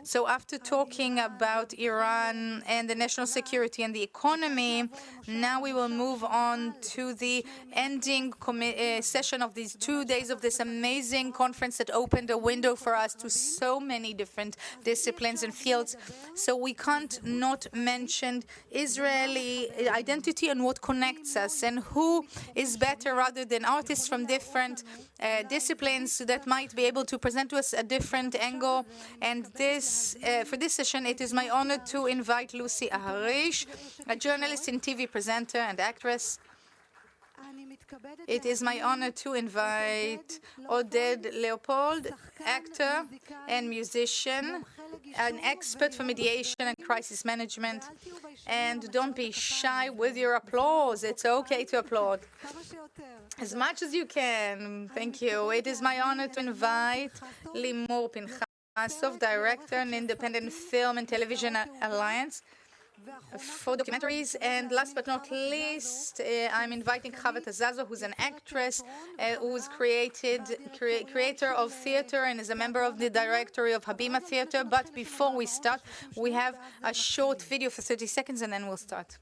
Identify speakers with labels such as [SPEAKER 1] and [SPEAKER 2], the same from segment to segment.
[SPEAKER 1] So after talking about Iran and the national security and the economy, now we will move on to the ending session of these 2 days of this amazing conference that opened a window for us to so many different disciplines and fields. So we can't not mention Israeli identity and what connects us, and who is better rather than artists from different disciplines that might be able to present to us a different angle. And for this session, it is my honor to invite Lucy Aharish, a journalist and TV presenter and actress. It is my honor to invite Oded Leopold, actor and musician, an expert for mediation and crisis management. And don't be shy with your applause. It's okay to applaud as much as you can. Thank you. It is my honor to invite Limor Pinhasov, director and Independent Film and Television Alliance for documentaries. And last but not least, I'm inviting Hava Tizazu, who's an actress, who's creator of theater and is a member of the directory of Habima Theater. But before we start, we have a short video for 30 seconds and then we'll start.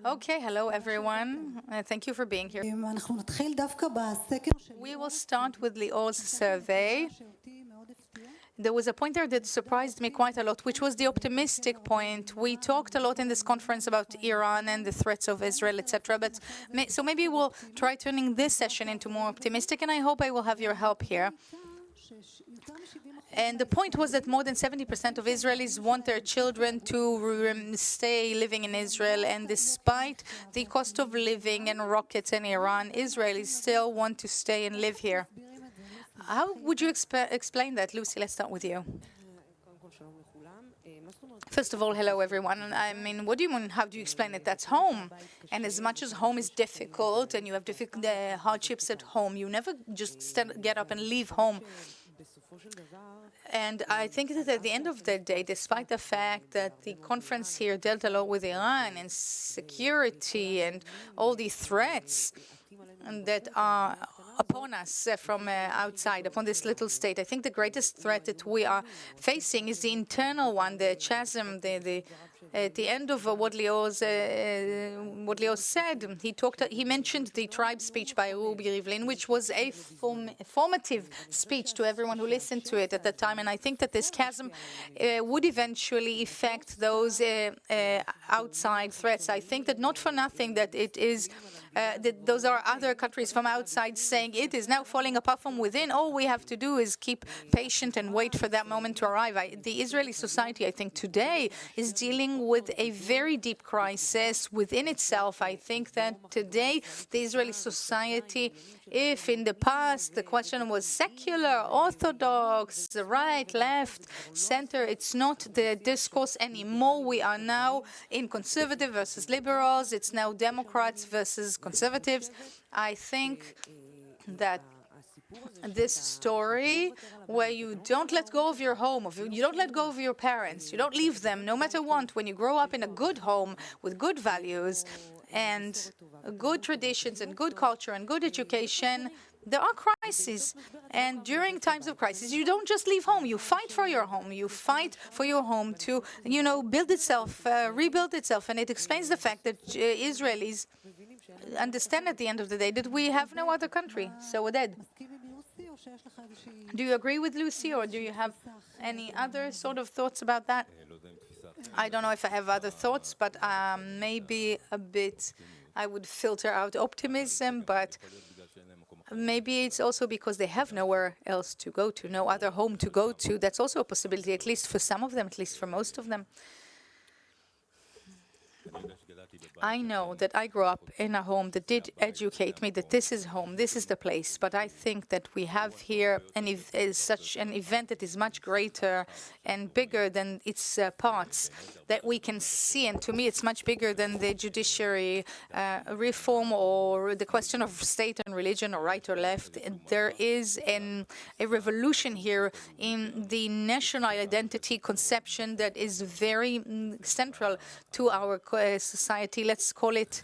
[SPEAKER 1] Okay, hello everyone. Thank you for being here. We will start with Lior's survey. There was a point there that surprised me quite a lot, which was the optimistic point. We talked a lot in this conference about Iran and the threats of Israel, etc. But so maybe we'll try turning this session into more optimistic, and I hope I will have your help here. And the point was that more than 70% of Israelis want their children to stay living in Israel. And despite the cost of living and rockets in Iran, Israelis still want to stay and live here. How would you explain that? Lucy, let's start with you. First of all, hello, everyone. I mean, what do you mean, how do you explain it? That's home. And as much as home is difficult and you have difficult hardships at home, you never just get up and leave home. And I think that at the end of the day, despite the fact that the conference here dealt a lot with Iran and security and all the threats that are upon us from outside, upon this little state, I think the greatest threat that we are facing is the internal one, the chasm, at the end of what Leo said, he mentioned the tribe speech by Ruby Rivlin, which was a formative speech to everyone who listened to it at the time. And I think that this chasm would eventually affect those outside threats. I think that not for nothing that it is that those are other countries from outside saying it is now falling apart from within. All we have to do is keep patient and wait for that moment to arrive. The Israeli society, I think, today is dealing with a very deep crisis within itself. I think that today the Israeli society, if in the past the question was secular, orthodox, right, left, center, it's not the discourse anymore. We are now in conservative versus liberals. It's now Democrats versus conservatives. I think that this story where you don't let go of your home, you don't let go of your parents, you don't leave them no matter what, when you grow up in a good home with good values and good traditions and good culture and good education, there are crises. And during times of crisis, you don't just leave home. You fight for your home. You fight for your home to, build itself, rebuild itself. And it explains the fact that Israelis understand at the end of the day that we have no other country. So, Oded, do you agree with Lucy, or do you have any other sort of thoughts about that? I don't know if I have other thoughts, but maybe a bit, I would filter out optimism, but maybe it's also because they have nowhere else to go to, no other home to go to. That's also a possibility, at least for some of them, at least for most of them. I know that I grew up in a home that did educate me that this is home, this is the place. But I think that we have here such an event that is much greater and bigger than its parts that we can see. And to me, it's much bigger than the judiciary reform or the question of state and religion or right or left. There is a revolution here in the national identity conception that is very central to our society. Let's call it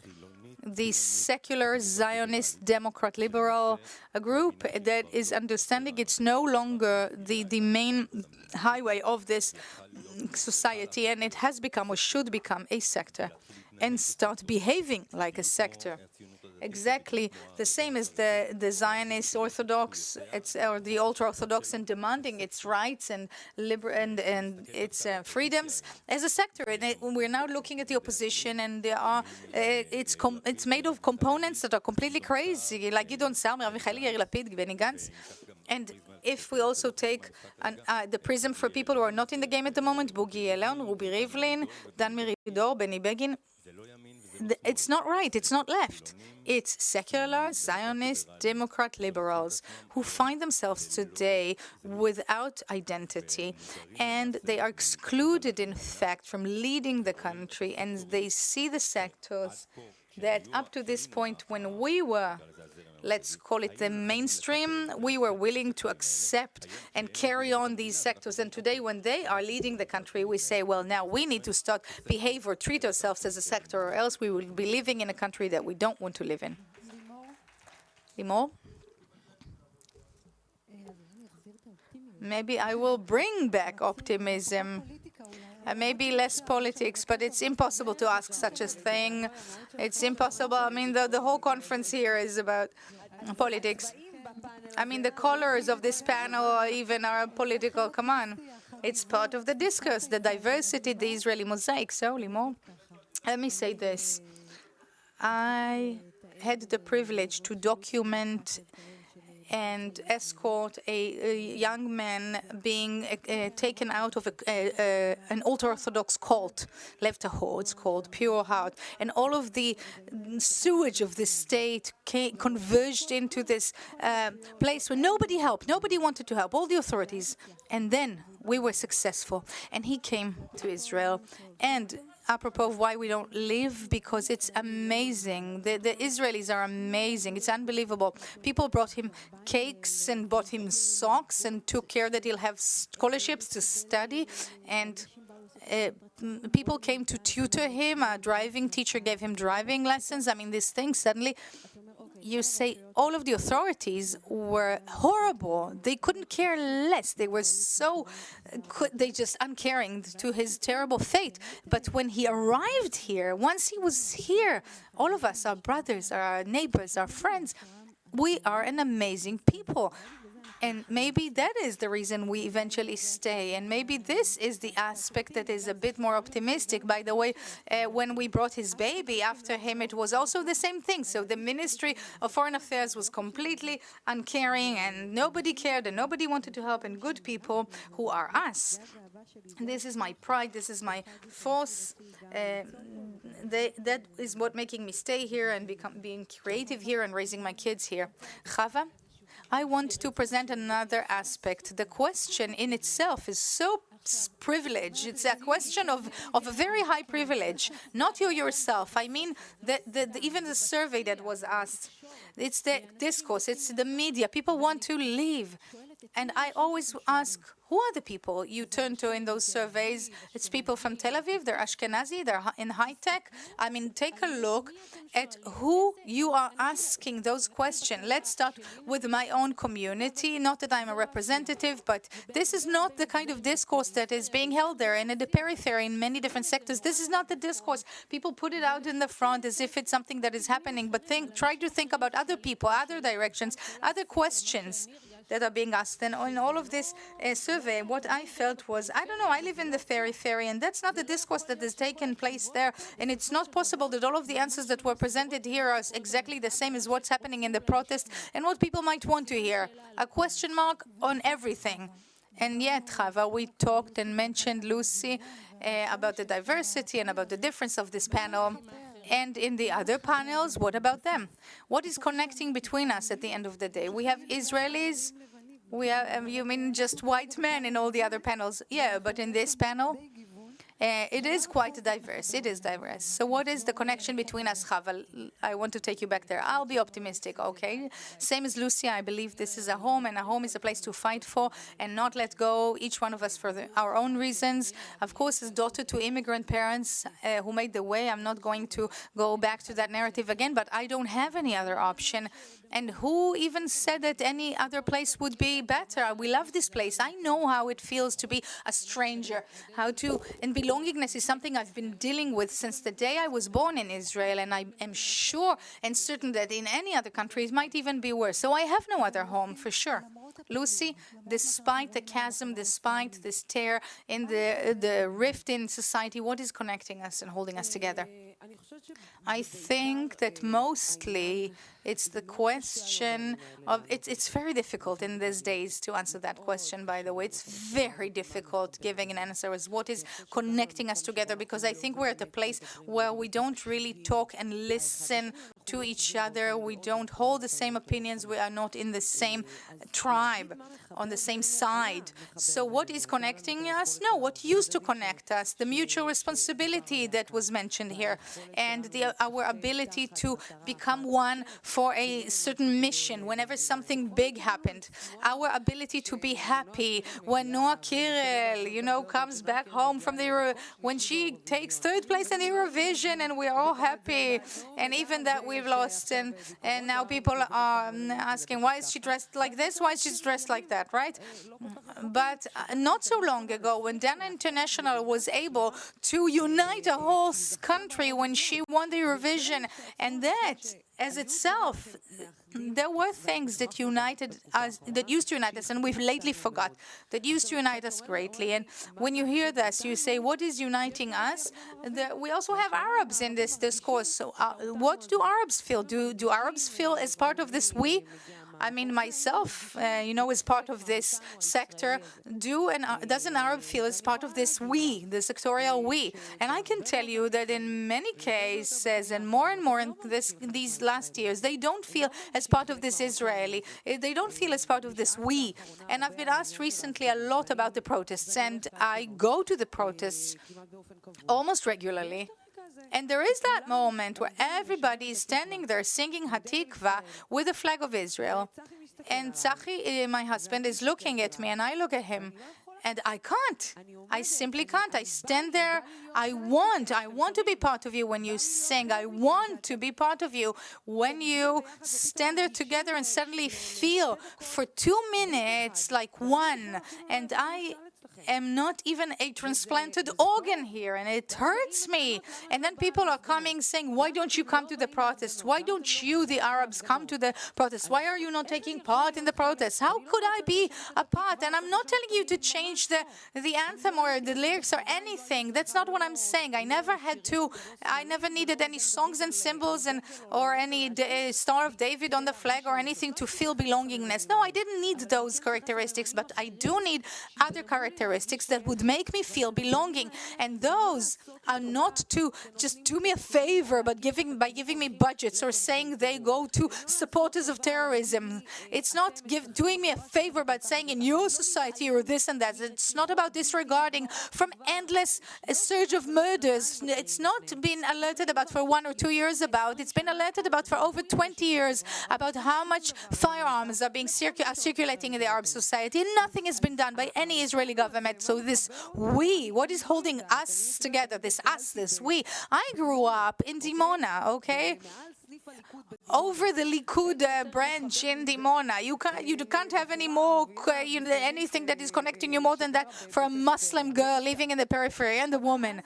[SPEAKER 1] the secular Zionist Democrat liberal group that is understanding it's no longer the main highway of this society, and it has become or should become a sector and start behaving like a sector. Exactly the same as the Zionist Orthodox, or the ultra-Orthodox, and demanding its rights and its freedoms as a sector. And we're now looking at the opposition, and there are it's made of components that are completely crazy, like Gideon Sa'ar, Merav Michaeli, Yair Lapid, Benny Gantz. And if we also take the prism for people who are not in the game at the moment, Bogi Elon, Ruby Rivlin, Dan Meridor, Benny Begin, it's not right, it's not left. It's secular, Zionist, Democrat liberals who find themselves today without identity, and they are excluded, in fact, from leading the country, and they see the sectors that up to this point, when we were, let's call it the mainstream, we were willing to accept and carry on these sectors. And today, when they are leading the country, we say, well, now we need to start behave or treat ourselves as a sector, or else we will be living in a country that we don't want to live in. Limor? Maybe I will bring back optimism. Maybe less politics, but it's impossible to ask such a thing. It's impossible. I mean, the whole conference here is about politics. I mean, the colors of this panel even are political. Come on. It's part of the discourse, the diversity, the Israeli mosaic. So, Limor, let me say this. I had the privilege to document and escort a young man being taken out of an ultra-Orthodox cult, Levtaho, it's called, Pure Heart. And all of the sewage of the state converged into this place where nobody helped, nobody wanted to help, all the authorities. And then we were successful. And he came to Israel. And apropos of why we don't live, because it's amazing. The Israelis are amazing. It's unbelievable. People brought him cakes and bought him socks and took care that he'll have scholarships to study. And people came to tutor him. A driving teacher gave him driving lessons. I mean, these things suddenly. You say all of the authorities were horrible. They couldn't care less. They were they just uncaring to his terrible fate. But when he arrived here, once he was here, all of us, our brothers, our neighbors, our friends, we are an amazing people. And maybe that is the reason we eventually stay. And maybe this is the aspect that is a bit more optimistic. By the way, when we brought his baby after him, it was also the same thing. So the Ministry of Foreign Affairs was completely uncaring, and nobody cared, and nobody wanted to help, and good people who are us. And this is my pride, this is my force. That is what making me stay here and being creative here and raising my kids here. Hava? I want to present another aspect. The question in itself is so privileged. It's a question of a very high privilege. Not you yourself. I mean, even the survey that was asked. It's the discourse. It's the media. People want to leave. And I always ask, who are the people you turn to in those surveys? It's people from Tel Aviv, they're Ashkenazi, they're in high tech. I mean, take a look at who you are asking those questions. Let's start with my own community. Not that I'm a representative, but this is not the kind of discourse that is being held there. And at the periphery, in many different sectors, this is not the discourse. People put it out in the front as if it's something that is happening, but try to think about other people, other directions, other questions that are being asked. And in all of this survey, what I felt was, I don't know, I live in the periphery, and that's not the discourse that has taken place there. And it's not possible that all of the answers that were presented here are exactly the same as what's happening in the protest and what people might want to hear. A question mark on everything. And yet, Hava, we talked and mentioned, Lucy, about the diversity and about the difference of this panel. And in the other panels, what about them? What is connecting between us at the end of the day? We have Israelis, we have, you mean just white men in all the other panels? Yeah, but in this panel, it is quite diverse. It is diverse. So what is the connection between us, Hava? I want to take you back there. I'll be optimistic, okay? Same as Lucia, I believe this is a home, and a home is a place to fight for and not let go, each one of us for our own reasons. Of course, as daughter to immigrant parents who made the way, I'm not going to go back to that narrative again, but I don't have any other option. And who even said that any other place would be better? We love this place. I know how it feels to be a stranger, and belongingness is something I've been dealing with since the day I was born in Israel, and I am sure and certain that in any other country it might even be worse. So I have no other home, for sure. Lucy, despite the chasm, despite this tear in the rift in society, what is connecting us and holding us together? I think that mostly it's the question of, it's very difficult in these days to answer that question, by the way. It's very difficult giving an answer as what is connecting us together, because I think we're at a place where we don't really talk and listen to each other. We don't hold the same opinions. We are not in the same tribe, on the same side. So what is connecting us? No, what used to connect us, the mutual responsibility that was mentioned here, and our ability to become one for a certain mission whenever something big happened. Our ability to be happy when Noah Kirel, comes back home from when she takes third place in the Eurovision, and we're all happy. And even that we've lost, and now people are asking, why is she dressed like this? Why is she dressed like that, right? But not so long ago, when Dana International was able to unite a whole country when she won the Eurovision, and that as itself, there were things that united us, that used to unite us, and we've lately forgot, that used to unite us greatly. And when you hear this, you say, what is uniting us? We also have Arabs in this discourse. So what do Arabs feel? Do Arabs feel as part of this we? I mean, myself, as part of this sector, does an Arab feel as part of this we, the sectorial we? And I can tell you that in many cases, and more in these last years, they don't feel as part of this Israeli. They don't feel as part of this we. And I've been asked recently a lot about the protests, and I go to the protests almost regularly. And there is that moment where everybody is standing there singing Hatikva with the flag of Israel. And Tzachi, my husband, is looking at me, and I look at him. And I can't. I simply can't. I stand there. I want to be part of you when you sing. I want to be part of you when you stand there together and suddenly feel for 2 minutes like one. And I am not even a transplanted organ here, and it hurts me. And then people are coming saying, why don't you come to the protests? Why don't you, the Arabs, come to the protests? Why are you not taking part in the protests? How could I be a part? And I'm not telling you to change the anthem or the lyrics or anything. That's not what I'm saying. I never needed any songs and symbols or any Star of David on the flag or anything to feel belongingness. No, I didn't need those characteristics, but I do need other characteristics that would make me feel belonging. And those are not to just do me a favor, but by giving me budgets or saying they go to supporters of terrorism. It's not doing me a favor, but saying in your society or this and that. It's not about disregarding from endless surge of murders. It's not been alerted about for 1 or 2 years about. It's been alerted about for over 20 years about how much firearms are being circulating in the Arab society. Nothing has been done by any Israeli government. So this we, what is holding us together? This us, this we. I grew up in Dimona, okay? Over the Likud branch in Dimona. You can't have any more anything that is connecting you more than that for a Muslim girl living in the periphery and the woman.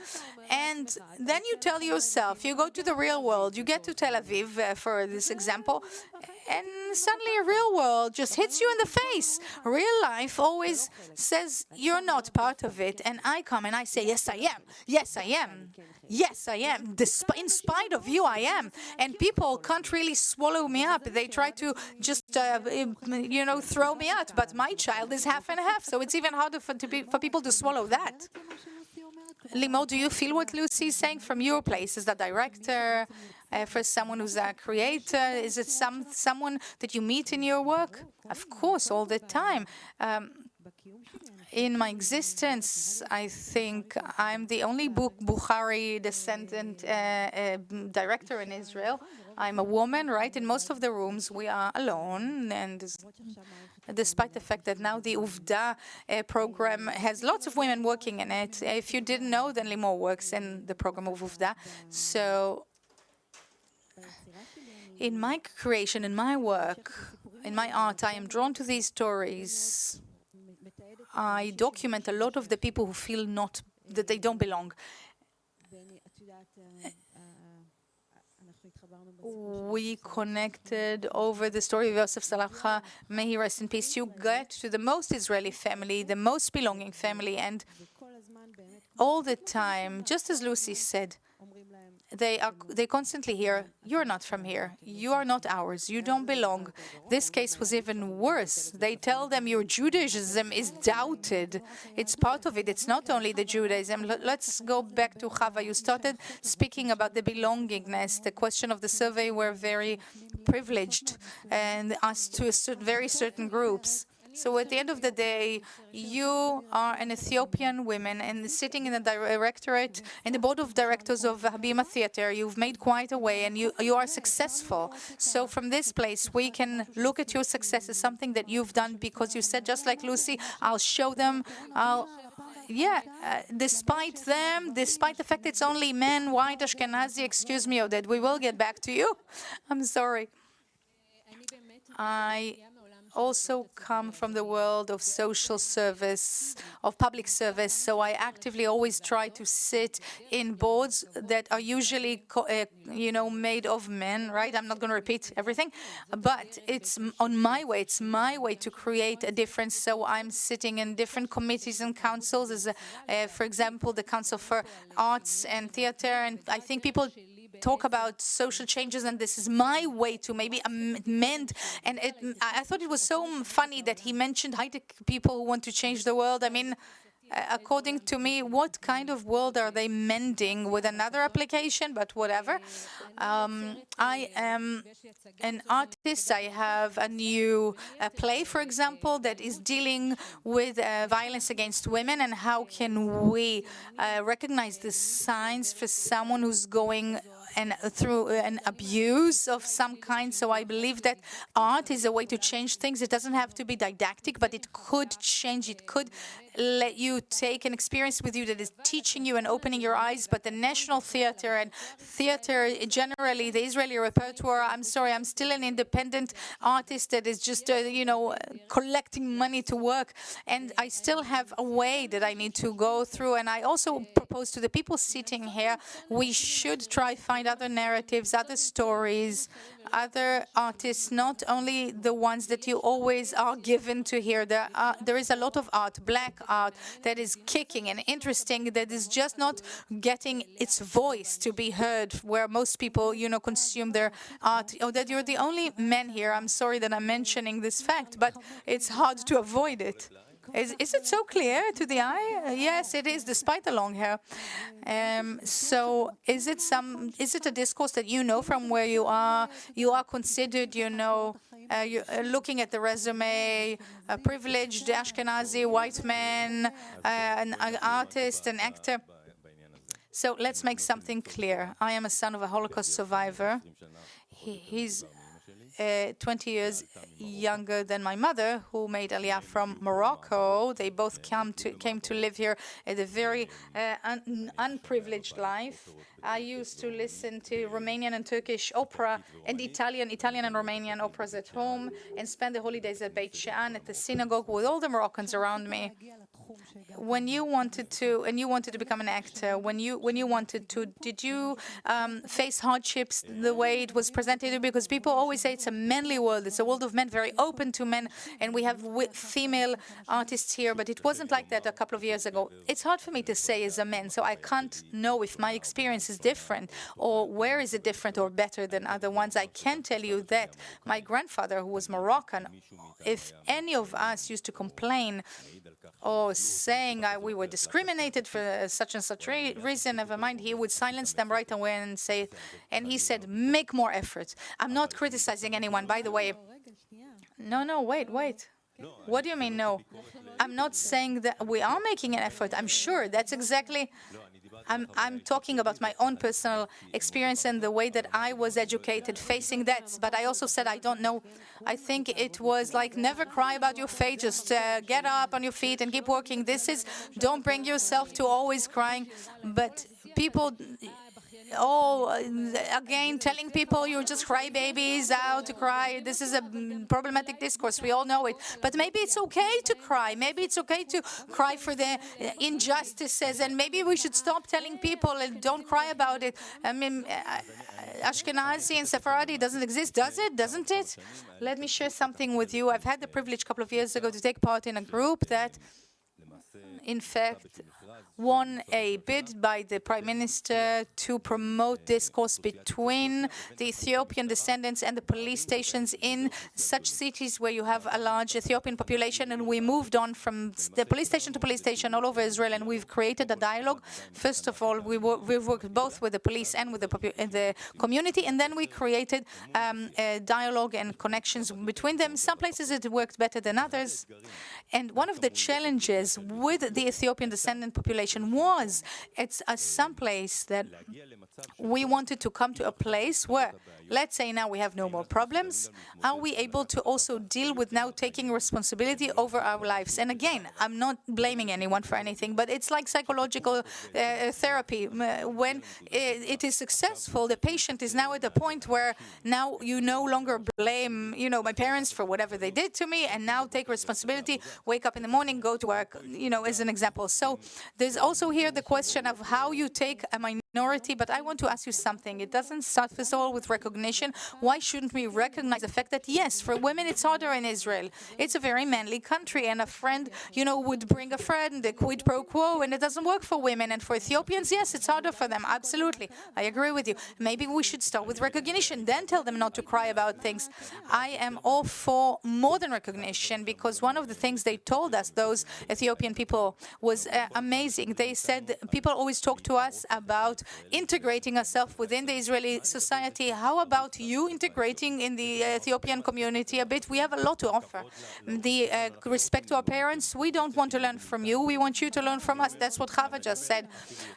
[SPEAKER 1] And then you tell yourself, you go to the real world, you get to Tel Aviv for this example, and suddenly a real world just hits you in the face. Real life always says you're not part of it. And I come and I say, yes, I am. Yes, I am. Yes, I am. In spite of you, I am. And people can't really swallow me up. They try to just, throw me out. But my child is half and half. So it's even harder for people to swallow that. Limor, do you feel what Lucy is saying from your place as the director, for someone who's a creator? Is it someone that you meet in your work? Of course, all the time. In my existence, I think I'm the only Bukhari descendant director in Israel. I'm a woman, right? In most of the rooms, we are alone, and despite the fact that now the Uvda program has lots of women working in it. If you didn't know, then Limor works in the program of Uvda. So in my creation, in my work, in my art, I am drawn to these stories. I document a lot of the people who feel not that they don't belong. We connected over the story of Yosef Salacha, may he rest in peace. You get to the most Israeli family, the most belonging family, and all the time, just as Lucy said, they constantly hear, "You're not from here. You are not ours. You don't belong." This case was even worse. They tell them your Judaism is doubted. It's part of it. It's not only the Judaism. Let's go back to Hava. You started speaking about the belongingness. The question of the survey were very privileged and asked to very certain groups. So at the end of the day, you are an Ethiopian woman and sitting in the directorate, in the board of directors of Habima Theater. You've made quite a way and you are successful. So from this place, we can look at your success as something that you've done because you said, just like Lucy, I'll show them, despite them, despite the fact it's only men, white, Ashkenazi, excuse me, Oded, we will get back to you. I'm sorry. I also come from the world of social service, of public service, so I actively always try to sit in boards that are usually, made of men, right? I'm not going to repeat everything, but it's my way to create a difference, so I'm sitting in different committees and councils, as for example, the Council for Arts and Theater, and I think people talk about social changes, and this is my way to maybe amend. And I thought it was so funny that he mentioned high-tech people who want to change the world. I mean, according to me, what kind of world are they mending with another application? But whatever. I am an artist. I have a new play, for example, that is dealing with violence against women, and how can we recognize the signs for someone who's going through an abuse of some kind. So I believe that art is a way to change things. It doesn't have to be didactic, but it could change. It could let you take an experience with you that is teaching you and opening your eyes. But the National Theater and theater generally, the Israeli repertoire, I'm sorry, I'm still an independent artist that is just, collecting money to work. And I still have a way that I need to go through. And I also propose to the people sitting here, we should try find other narratives, other stories, other artists, not only the ones that you always are given to hear. There is a lot of art, black art, that is kicking and interesting, that is just not getting its voice to be heard, where most people, consume their art. Oh, that you're the only man here. I'm sorry that I'm mentioning this fact, but it's hard to avoid it. Is it so clear to the eye? Yes, it is, despite the long hair. So is it a discourse that you know from where you are? You are considered, you're looking at the resume, a privileged Ashkenazi white man, an artist, an actor. So let's make something clear. I am a son of a Holocaust survivor. He's 20 years younger than my mother, who made Aliyah from Morocco. They both came to live here at a very unprivileged life. I used to listen to Romanian and Turkish opera and Italian and Romanian operas at home, and spend the holidays at Beit She'an at the synagogue with all the Moroccans around me. When you wanted to become an actor, when you wanted to, did you face hardships the way it was presented? Because people always say it's a manly world, it's a world of men, very open to men, and we have female artists here, but it wasn't like that a couple of years ago. It's hard for me to say as a man, so I can't know if my experience is different, or where is it different or better than other ones. I can tell you that my grandfather, who was Moroccan, if any of us used to complain or saying we were discriminated for such and such reason, never mind, he would silence them right away and say, and he said, make more effort. I'm not criticizing anyone, by the way. No, wait. What do you mean, no? I'm not saying that we are making an effort. I'm sure that's exactly... I'm talking about my own personal experience and the way that I was educated facing that. But I also said, I don't know. I think it was like, never cry about your fate. Just get up on your feet and keep working. Don't bring yourself to always crying. But people... again, telling people you're just crybabies out to cry. This is a problematic discourse. We all know it. But maybe it's okay to cry. Maybe it's okay to cry for the injustices. And maybe we should stop telling people and don't cry about it. I mean, Ashkenazi and Sephardi doesn't exist, does it? Doesn't it? Let me share something with you. I've had the privilege a couple of years ago to take part in a group that, in fact, won a bid by the Prime Minister to promote discourse between the Ethiopian descendants and the police stations in such cities where you have a large Ethiopian population. And we moved on from the police station to police station all over Israel, and we've created a dialogue. First of all, we've worked both with the police and with the community, and then we created a dialogue and connections between them. Some places it worked better than others. And one of the challenges with the Ethiopian descendant population was some place that we wanted to come to a place where, let's say now we have no more problems, are we able to also deal with now taking responsibility over our lives? And again, I'm not blaming anyone for anything, but it's like psychological therapy. When it is successful, the patient is now at a point where now you no longer blame, my parents for whatever they did to me, and now take responsibility, wake up in the morning, go to work, as an example. So there's also here the question of how you take a minority, but I want to ask you something. It doesn't start, first of all, with recognition. Why shouldn't we recognize the fact that, yes, for women it's harder in Israel. It's a very manly country, and a friend, would bring a friend, the quid pro quo, and it doesn't work for women. And for Ethiopians, yes, it's harder for them. Absolutely. I agree with you. Maybe we should start with recognition, then tell them not to cry about things. I am all for more than recognition, because one of the things they told us, those Ethiopian people, was amazing. They said, people always talk to us about integrating ourselves within the Israeli society. How about you integrating in the Ethiopian community a bit? We have a lot to offer. The respect to our parents, we don't want to learn from you. We want you to learn from us. That's what Hava just said.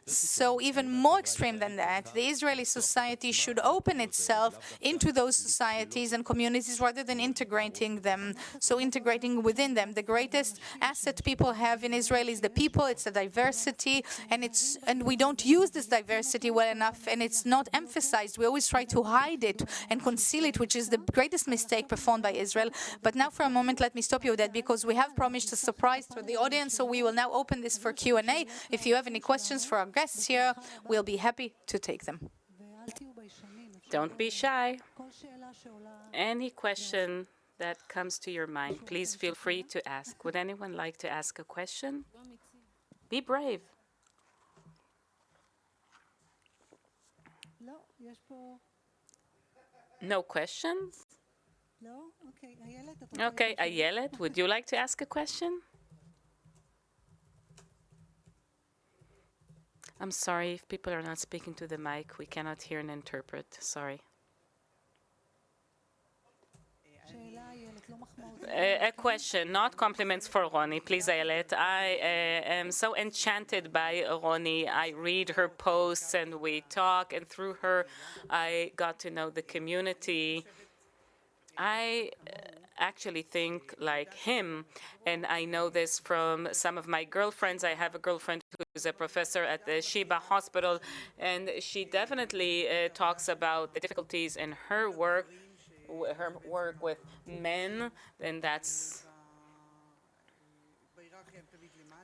[SPEAKER 1] So even more extreme than that, the Israeli society should open itself into those societies and communities rather than integrating them. So integrating within them. The greatest asset people have in Israel is the people. It's the diversity, and we don't use this diversity well enough, and it's not emphasized. We always try to hide it and conceal it, which is the greatest mistake performed by Israel. But now for a moment, let me stop you, Oded, because we have promised a surprise to the audience, so we will now open this for Q&A. If you have any questions for our guests here, we'll be happy to take them.
[SPEAKER 2] Don't be shy. Any question that comes to your mind, please feel free to ask. Would anyone like to ask a question? Be brave. No questions? Okay, Ayelet, would you like to ask a question? I'm sorry, if people are not speaking to the mic, we cannot hear and interpret. Sorry. A question, not compliments for Roni. Please, Ayelet. I am so enchanted by Roni. I read her posts and we talk, and through her, I got to know the community. I actually think like him, and I know this from some of my girlfriends. I have a girlfriend who's a professor at the Sheba Hospital, and she definitely talks about the difficulties in her work with men, and that's,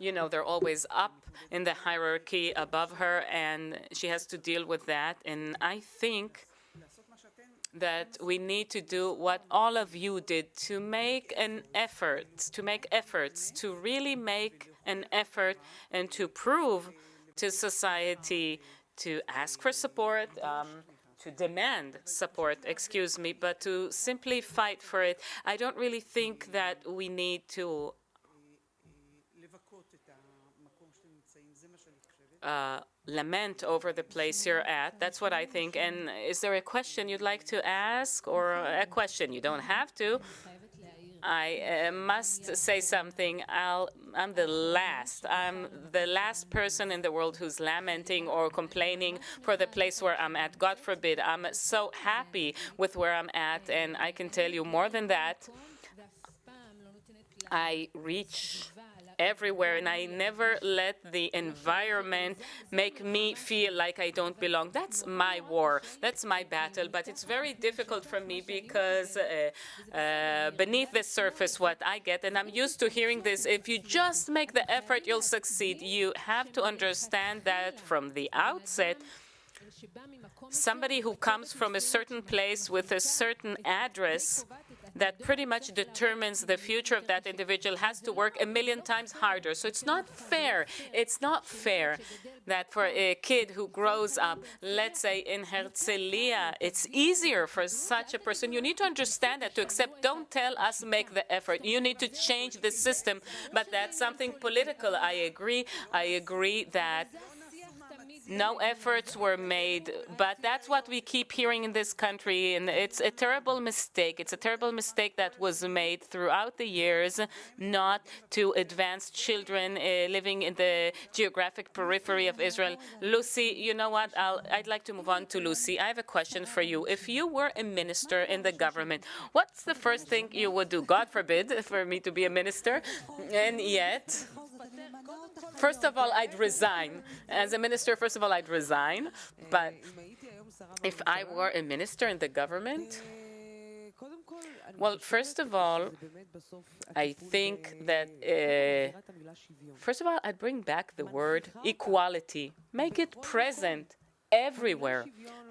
[SPEAKER 2] they're always up in the hierarchy above her, and she has to deal with that. And I think that we need to do what all of you did, to make efforts, to really make an effort and to prove to society, to ask for support, to demand support, but to simply fight for it. I don't really think that we need to lament over the place you're at. That's what I think. And is there a question you'd like to ask, or a question? You don't have to. I must say something. I'm the last. I'm the last person in the world who's lamenting or complaining for the place where I'm at. God forbid. I'm so happy with where I'm at, and I can tell you more than that. I reach everywhere, and I never let the environment make me feel like I don't belong. That's my war. That's my battle. But it's very difficult for me because beneath the surface, what I get, and I'm used to hearing this, if you just make the effort, you'll succeed. You have to understand that from the outset, somebody who comes from a certain place with a certain address that pretty much determines the future of that individual has to work 1,000,000 times harder. So it's not fair. It's not fair that for a kid who grows up, let's say in Herzliya, it's easier for such a person. You need to understand that, to accept. Don't tell us make the effort. You need to change the system. But that's something political. I agree. I agree that no efforts were made, but that's what we keep hearing in this country, and it's a terrible mistake. It's a terrible mistake that was made throughout the years, not to advance children living in the geographic periphery of Israel. Lucy, you know what? I'd like to move on to Lucy. I have a question for you. If you were a minister in the government, what's the first thing you would do? God forbid for me to be a minister, and yet, first of all, I'd resign. As a minister, first of all, I'd resign. But if I were a minister in the government, well, first of all, I think that, first of all, I'd bring back the word equality. Make it present everywhere.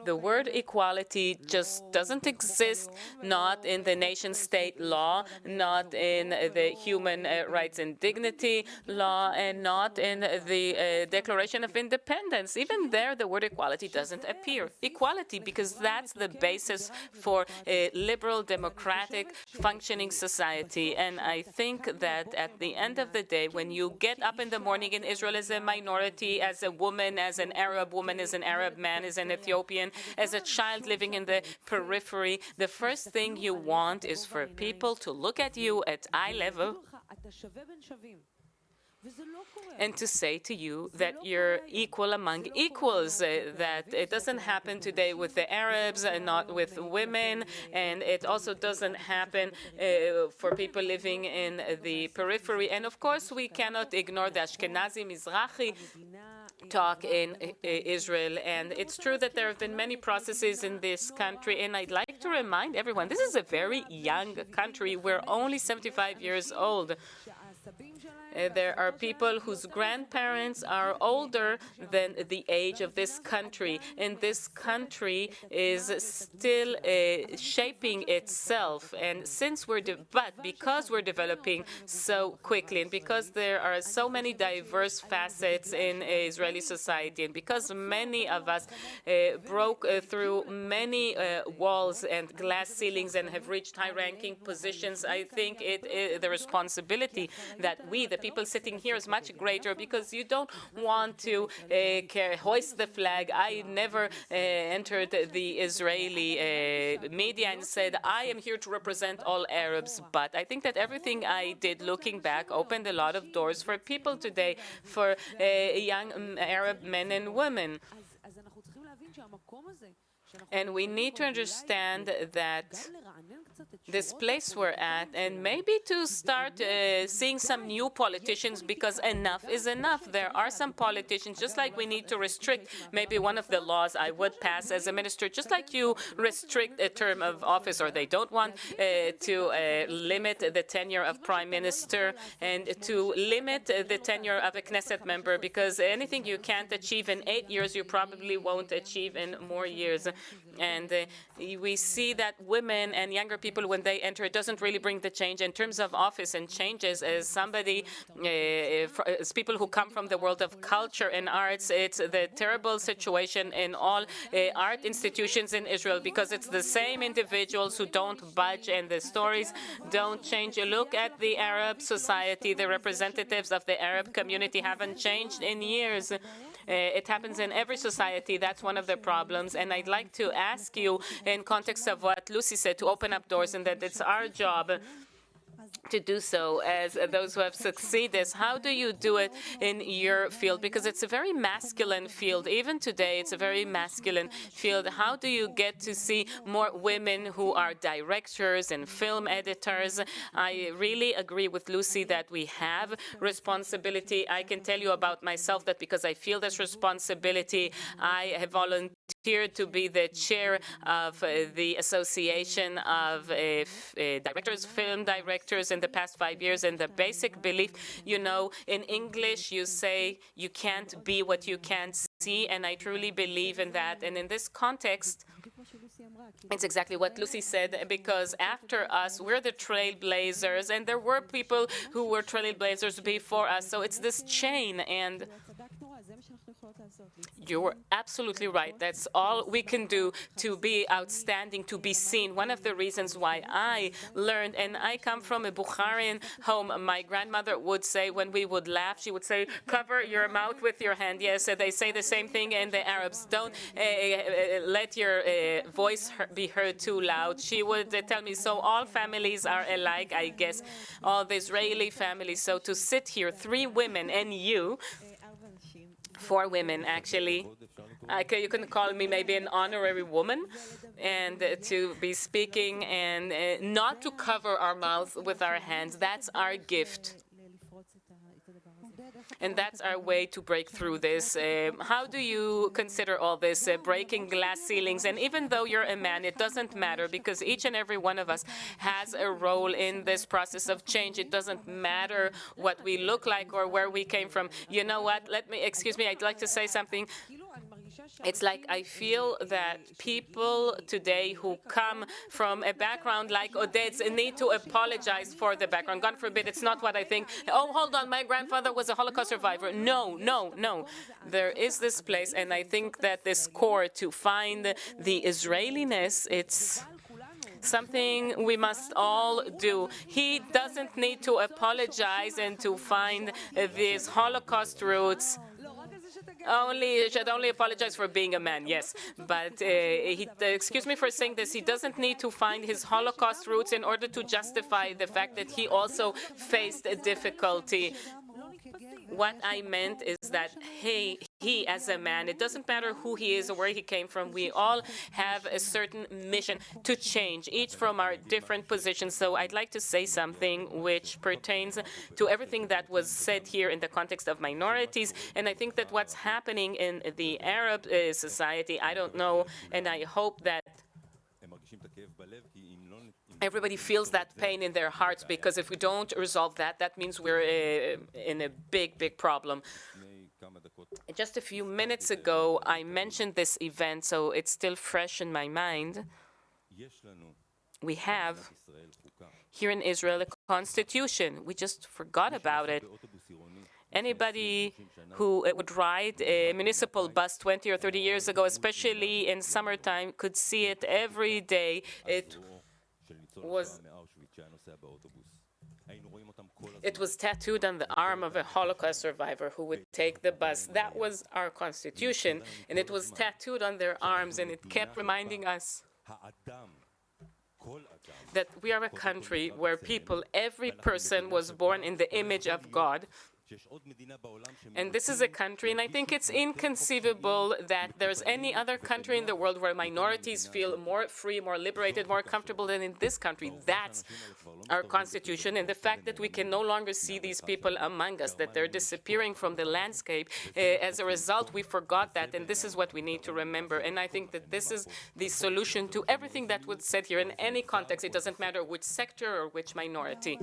[SPEAKER 2] The word equality just doesn't exist, not in the nation-state law, not in the human rights and dignity law, and not in the Declaration of Independence. Even there, the word equality doesn't appear. Equality, because that's the basis for a liberal, democratic, functioning society. And I think that at the end of the day, when you get up in the morning in Israel as a minority, as a woman, as an Arab woman, as an Arab man, as an Ethiopian, as a child living in the periphery, the first thing you want is for people to look at you at eye level and to say to you that you're equal among equals, that it doesn't happen today with the Arabs and not with women, and it also doesn't happen for people living in the periphery. And of course, we cannot ignore the Ashkenazi Mizrahi talk in Israel. And it's true that there have been many processes in this country, and I'd like to remind everyone, this is a very young country. We're only 75 years old. There are people whose grandparents are older than the age of this country, and this country is still shaping itself. And since but because we're developing so quickly, and because there are so many diverse facets in Israeli society, and because many of us broke through many walls and glass ceilings and have reached high-ranking positions, I think the responsibility that we, the people sitting here, is much greater, because you don't want to hoist the flag. I never entered the Israeli media and said, I am here to represent all Arabs. But I think that everything I did looking back opened a lot of doors for people today, for young Arab men and women. And we need to understand that this place we're at, and maybe to start seeing some new politicians, because enough is enough. There are some politicians, just like we need to restrict maybe one of the laws I would pass as a minister, just like you restrict a term of office, or they don't want to limit the tenure of prime minister, and to limit the tenure of a Knesset member, because anything you can't achieve in 8 years, you probably won't achieve in more years. And we see that women and younger people, when they enter, it doesn't really bring the change in terms of office and changes. As somebody, as people who come from the world of culture and arts, it's the terrible situation in all art institutions in Israel, because it's the same individuals who don't budge and the stories don't change. You look at the Arab society, the representatives of the Arab community haven't changed in years. It happens in every society. That's one of the problems. And I'd like to ask you, in context of what Lucy said, to open up doors, and that it's our job to do so as those who have succeeded. How do you do it in your field? Because it's a very masculine field. Even today, it's a very masculine field. How do you get to see more women who are directors and film editors? I really agree with Lucy that we have responsibility. I can tell you about myself that because I feel this responsibility, I have volunteered to be the chair of the Association of Directors, Film Directors in the past 5 years. And the basic belief, in English, you say you can't be what you can't see, and I truly believe in that. And in this context, it's exactly what Lucy said, because after us, we're the trailblazers, and there were people who were trailblazers before us. So it's this chain, and you're absolutely right. That's all we can do to be outstanding, to be seen. One of the reasons why I learned, and I come from a Bukharian home, my grandmother would say when we would laugh, she would say, cover your mouth with your hand. Yes, they say the same thing in the Arabs. Don't let your voice be heard too loud. She would tell me, so all families are alike, I guess, all the Israeli families. So to sit here, 3 women and you, 4 women, actually. You can call me maybe an honorary woman, and to be speaking and not to cover our mouths with our hands. That's our gift. And that's our way to break through this. How do you consider all this, breaking glass ceilings? And even though you're a man, it doesn't matter, because each and every one of us has a role in this process of change. It doesn't matter what we look like or where we came from. You know what? Excuse me, I'd like to say something. It's like I feel that people today who come from a background like Oded's need to apologize for the background. God forbid, it's not what I think. Oh, hold on, my grandfather was a Holocaust survivor. No, no, no. There is this place, and I think that this core to find the Israeliness, it's something we must all do. He doesn't need to apologize and to find these Holocaust roots. Should only apologize for being a man, yes. But excuse me for saying this, he doesn't need to find his Holocaust roots in order to justify the fact that he also faced a difficulty. What I meant is that, he as a man, it doesn't matter who he is or where he came from, we all have a certain mission to change, each from our different positions. So I'd like to say something which pertains to everything that was said here in the context of minorities. And I think that what's happening in the Arab society, I don't know, and I hope that everybody feels that pain in their hearts, because if we don't resolve that, that means we're in a big, big problem. Just a few minutes ago, I mentioned this event, so it's still fresh in my mind. We have here in Israel a constitution. We just forgot about it. Anybody who would ride a municipal bus 20 or 30 years ago, especially in summertime, could see it every day. It was tattooed on the arm of a Holocaust survivor who would take the bus. That was our constitution, and it was tattooed on their arms, and it kept reminding us that we are a country where people, every person was born in the image of God. And this is a country, and I think it's inconceivable that there's any other country in the world where minorities feel more free, more liberated, more comfortable than in this country. That's our constitution, and the fact that we can no longer see these people among us, that they're disappearing from the landscape. As a result, we forgot that, and this is what we need to remember. And I think that this is the solution to everything that was said here in any context. It doesn't matter which sector or which minority.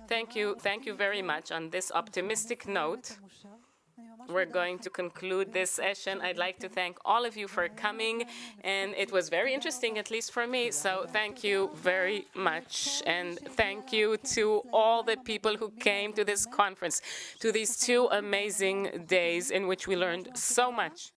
[SPEAKER 2] Thank you very much. On this optimistic note, we're going to conclude this session. I'd like to thank all of you for coming, and it was very interesting, at least for me, so thank you very much. And thank you to all the people who came to this conference, to these 2 amazing days in which we learned so much.